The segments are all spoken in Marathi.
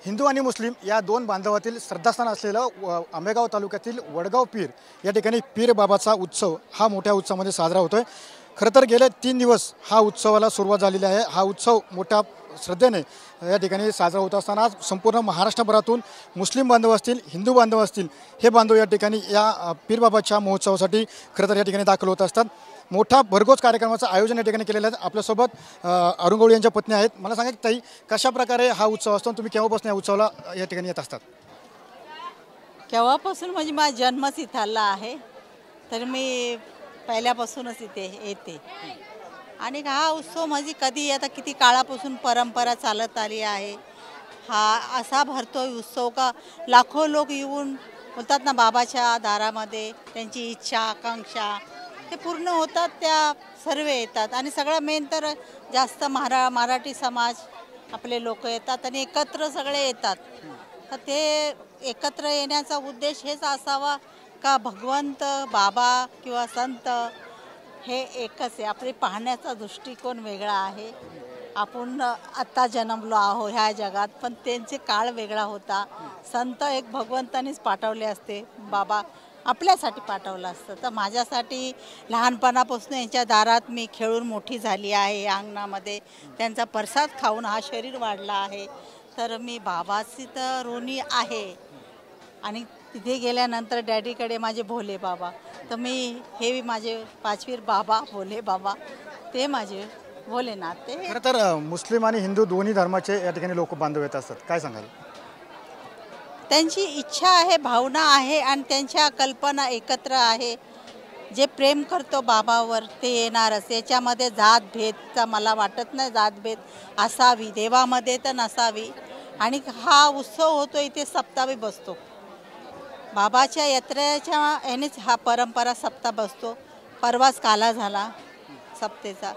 हिंदू आणि मुस्लिम या दोन बांधवातील श्रद्धास्थान असलेलं आंबेगाव तालुक्यातील वडगाव पीर या ठिकाणी पीर बाबाचा उत्सव हा मोठ्या उत्सवामध्ये साजरा होतोय। खरं तर गेले 3 दिवस हा उत्सवाला सुरुवात झालेली आहे। हा उत्सव मोठ्या श्रद्धेने या ठिकाणी साजरा होत असताना संपूर्ण महाराष्ट्रभरातून मुस्लिम बांधव असतील, हिंदू बांधव असतील, हे बांधव या ठिकाणी या पीर बाबाच्या महोत्सवासाठी खरं तर या ठिकाणी दाखल होत असतात। मोठा भरघोस कार्यक्रमाचं आयोजन या ठिकाणी केलेलं आहे। आपल्यासोबत अरुण गवळी यांच्या पत्नी आहेत। मला सांगा की ताई, कशा प्रकारे हा उत्सव असतो, तुम्ही केव्हापासून या उत्सवाला या ठिकाणी येत असतात? केव्हापासून म्हणजे माझा जन्मच इथला आहे, तर मी पहिल्यापासूनच इथे येते। आणि हा उत्सव म्हणजे कधी आता किती काळापासून परंपरा चालत आली आहे। हा असा भरतो उत्सव का लाखो लोक येऊन बोलतात ना, बाबाच्या दारामध्ये त्यांची इच्छा आकांक्षा ते पूर्ण होतात, त्या सर्व येतात। आणि सगळं मेन तर जास्त मराठी समाज आपले लोक येतात आणि एकत्र सगळे येतात। तर ते एकत्र येण्याचा उद्देश हेच असावा का भगवंत बाबा किंवा संत हे एकच आहे। आपले पाहण्याचा दृष्टिकोन वेगळा आहे। आपण आत्ता जन्मलो आहो ह्या जगात, पण त्यांचे काळ वेगळा होता। संत एक भगवंतानीच पाठवले असते, बाबा आपल्यासाठी पाठवलं असतं। तर माझ्यासाठी लहानपणापासून यांच्या दारात मी खेळून मोठी झाली आहे, अंगणामध्ये त्यांचा प्रसाद खाऊन हा शरीर वाढला आहे। तर मी बाबाची तर ऋणी आहे। आणि तिथे गेल्यानंतर डॅडीकडे माझे भोले बाबा, तर मी हे माझे पाचवीर बाबा भोले बाबा, ते माझे भोलेनाथ। ते खरं तर मुस्लिम आणि हिंदू दोन्ही धर्माचे या ठिकाणी लोक बांधव येत असतात, काय सांगाल? त्यांची इच्छा आहे, भावना आहे आणि त्यांच्या कल्पना एकत्र आहे। जे प्रेम करतो बाबावर ते येणारच। याच्यामध्ये जातभेदचा मला वाटत नाही, जातभेद असावी देवामध्ये तर नसावी। आणि हा उत्सव होतो इथे सप्ताह बसतो, बाबाच्या यात्रेच्या यानेच हा परंपरा सप्ताह बसतो। परवाच काला झाला सप्तेचा।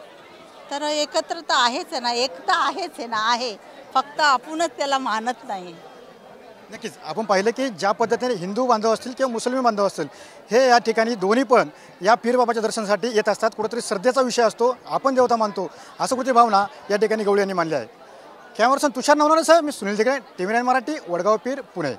तर एकत्र तर आहेच आहे ना, एकता आहेच आहे ना, आहे, फक्त आपणच त्याला मानत नाही। नक्कीच आपण पाहिलं की ज्या पद्धतीने हिंदू बांधव असतील किंवा मुस्लिम बांधव असतील, हे या ठिकाणी दोन्ही पण या पीर बाबाच्या दर्शनासाठी येत असतात। कुठेतरी श्रद्धेचा विषय असतो, आपण देवता मानतो असं कुठे भावना या ठिकाणी गवळी यांनी मांडली आहे। कॅमेरापर्सन तुषार नवनाने सह मी सुनील दिगळे, TV9 मराठी, वडगाव पीर, पुणे।